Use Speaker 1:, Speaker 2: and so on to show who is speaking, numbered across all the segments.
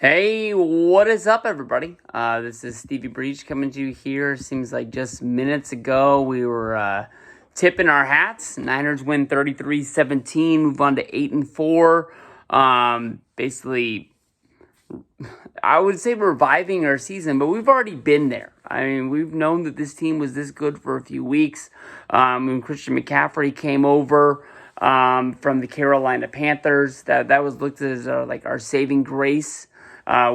Speaker 1: Hey, what is up, everybody? This is Stevie Breach coming to you here. Seems like just minutes ago we were tipping our hats. Niners win 33-17, move on to 8-4. Basically, I would say reviving our season, but we've already been there. I mean, we've known that this team was this good for a few weeks. When Christian McCaffrey came over from the Carolina Panthers, that was looked at as like our saving grace.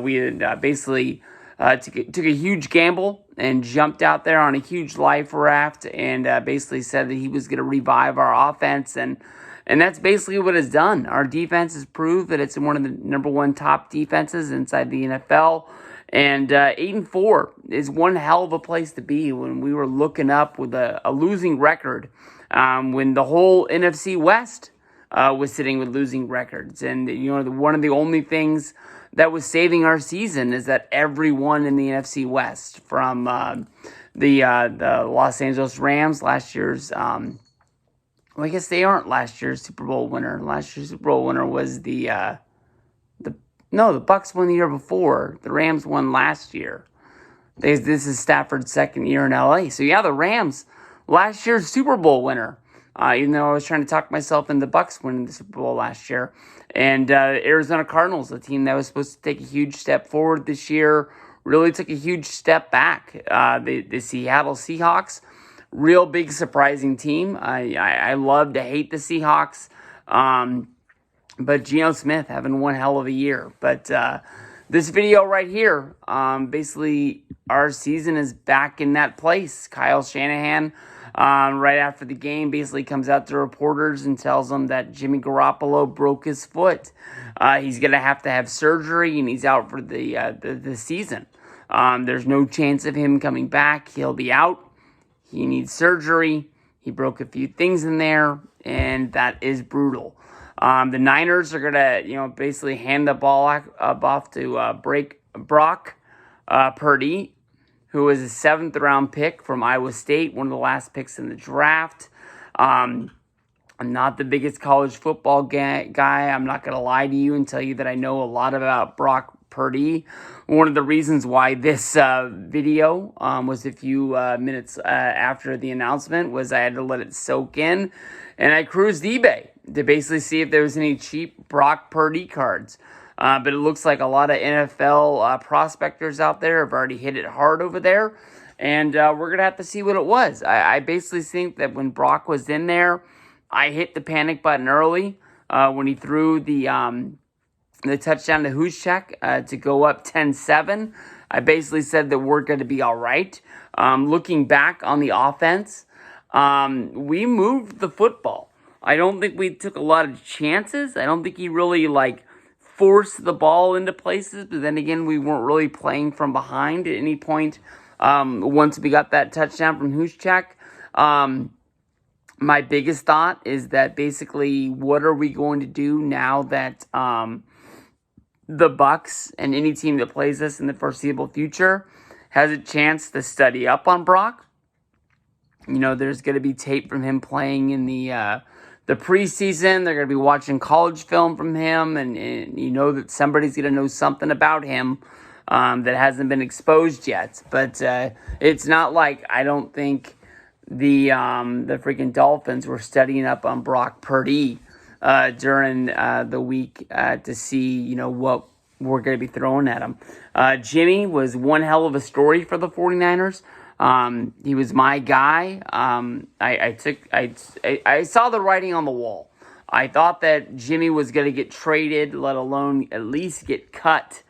Speaker 1: We had basically took a huge gamble and jumped out there on a huge life raft and basically said that he was going to revive our offense. And that's basically what it's done. Our defense has proved that it's one of the number one top defenses inside the NFL. And 8-4 is one hell of a place to be when we were looking up with a losing record when the whole NFC West was sitting with losing records. And, one of the only things that was saving our season is that everyone in the NFC West, from the Los Angeles Rams, last year's, I guess they aren't last year's Super Bowl winner. Last year's Super Bowl winner was the Bucs won the year before. The Rams won last year. This is Stafford's second year in LA. So yeah, the Rams, last year's Super Bowl winner. Even though I was trying to talk myself into the Bucs winning the Super Bowl last year. And Arizona Cardinals, a team that was supposed to take a huge step forward this year, really took a huge step back. The Seattle Seahawks, real big surprising team. I love to hate the Seahawks. But Geno Smith having one hell of a year. But this video right here, basically our season is back in that place. Kyle Shanahan, right after the game, basically comes out to reporters and tells them that Jimmy Garoppolo broke his foot. He's going to have surgery, and he's out for the season. There's no chance of him coming back. He'll be out. He needs surgery. He broke a few things in there, and that is brutal. The Niners are going to, basically hand the ball off to Brock Purdy, who was a 7th-round pick from Iowa State, one of the last picks in the draft. I'm not the biggest college football guy. I'm not going to lie to you and tell you that I know a lot about Brock Purdy. One of the reasons why this video was a few minutes after the announcement was I had to let it soak in, and I cruised eBay to basically see if there was any cheap Brock Purdy cards. But it looks like a lot of NFL prospectors out there have already hit it hard over there, and we're going to have to see what it was. I basically think that when Brock was in there, I hit the panic button early when he threw the touchdown to Juszczyk to go up 10-7. I basically said that we're going to be all right. Looking back on the offense, we moved the football. I don't think we took a lot of chances. I don't think he really, forced the ball into places. But then again, we weren't really playing from behind at any point once we got that touchdown from Juszczyk. My biggest thought is that basically, what are we going to do now that the Bucs and any team that plays us in the foreseeable future has a chance to study up on Brock? There's going to be tape from him playing in the preseason. They're going to be watching college film from him, and that somebody's going to know something about him that hasn't been exposed yet. But it's not like I don't think the freaking Dolphins were studying up on Brock Purdy during the week to see, what we're going to be throwing at him. Jimmy was one hell of a story for the 49ers. He was my guy. I saw the writing on the wall. I thought that Jimmy was going to get traded, let alone at least get cut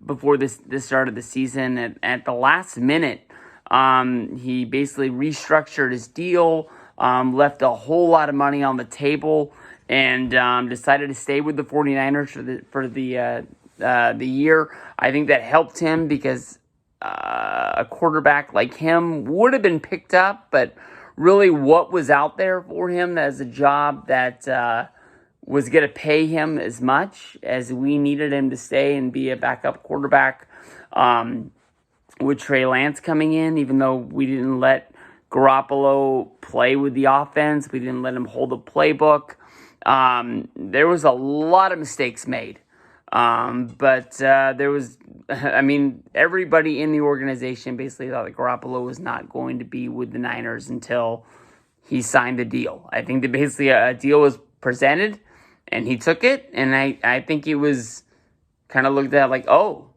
Speaker 1: before this start of the season. At the last minute, he basically restructured his deal, left a whole lot of money on the table, and decided to stay with the 49ers for the year. I think that helped him because a quarterback like him would have been picked up, but really what was out there for him as a job that was going to pay him as much as we needed him to stay and be a backup quarterback with Trey Lance coming in, even though we didn't let Garoppolo play with the offense. We didn't let him hold a playbook. There was a lot of mistakes made But there was, I mean, everybody in the organization basically thought that Garoppolo was not going to be with the Niners until he signed the deal. I think that basically a deal was presented and he took it. And I think it was kind of looked at like, oh,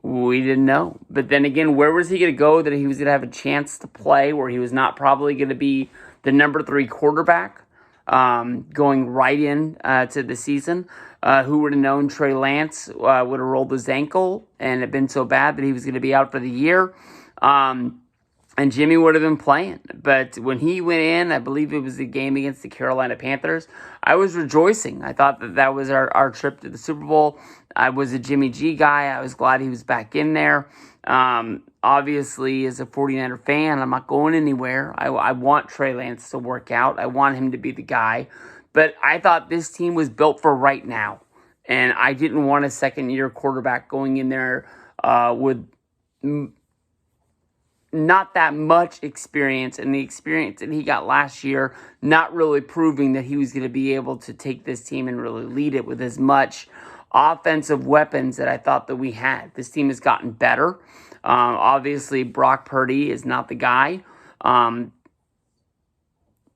Speaker 1: we didn't know. But then again, where was he going to go that he was going to have a chance to play where he was not probably going to be the number 3 quarterback going right in to the season? Who would have known Trey Lance would have rolled his ankle and it been so bad that he was going to be out for the year? And Jimmy would have been playing. But when he went in, I believe it was the game against the Carolina Panthers, I was rejoicing. I thought that was our trip to the Super Bowl. I was a Jimmy G guy. I was glad he was back in there. Obviously, as a 49er fan, I'm not going anywhere. I want Trey Lance to work out. I want him to be the guy. But I thought this team was built for right now. And I didn't want a second-year quarterback going in there with not that much experience, and the experience that he got last year not really proving that he was going to be able to take this team and really lead it with as much offensive weapons that I thought that we had. This team has gotten better. Obviously, Brock Purdy is not the guy.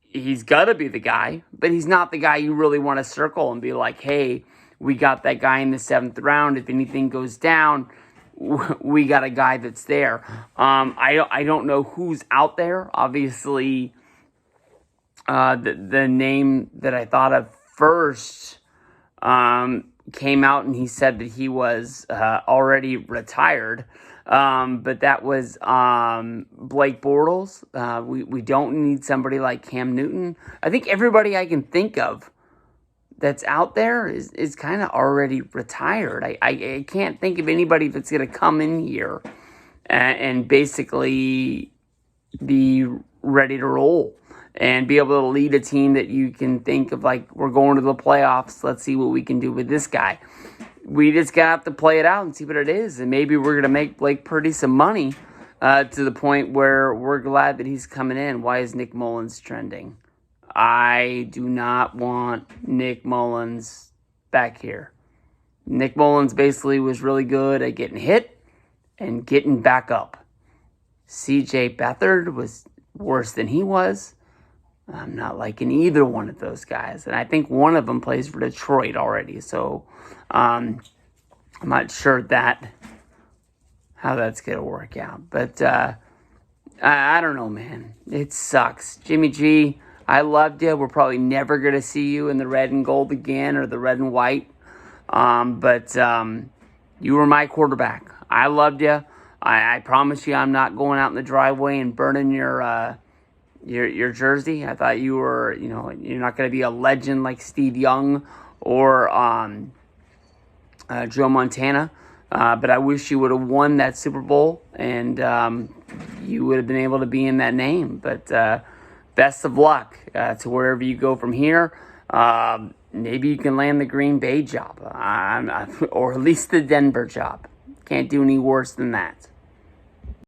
Speaker 1: He's got to be the guy, but he's not the guy you really want to circle and be like, hey, we got that guy in the 7th round. If anything goes down, we got a guy that's there. I don't know who's out there. Obviously, the name that I thought of first came out, and he said that he was already retired. But that was Blake Bortles. We don't need somebody like Cam Newton. I think everybody I can think of that's out there is kind of already retired. I can't think of anybody that's going to come in here and basically be ready to roll and be able to lead a team that you can think of like, we're going to the playoffs. Let's see what we can do with this guy. We just got to have to play it out and see what it is. And maybe we're going to make Blake Purdy some money to the point where we're glad that he's coming in. Why is Nick Mullins trending? I do not want Nick Mullins back here. Nick Mullins basically was really good at getting hit and getting back up. CJ Beathard was worse than he was. I'm not liking either one of those guys. And I think one of them plays for Detroit already. So I'm not sure how that's going to work out. But I don't know, man. It sucks. Jimmy G, I loved you. We're probably never going to see you in the red and gold again or the red and white. But you were my quarterback. I loved you. I promise you I'm not going out in the driveway and burning your jersey. I thought you were, you're not going to be a legend like Steve Young or Joe Montana. But I wish you would have won that Super Bowl and you would have been able to be in that name. But best of luck to wherever you go from here. Maybe you can land the Green Bay job or at least the Denver job. Can't do any worse than that.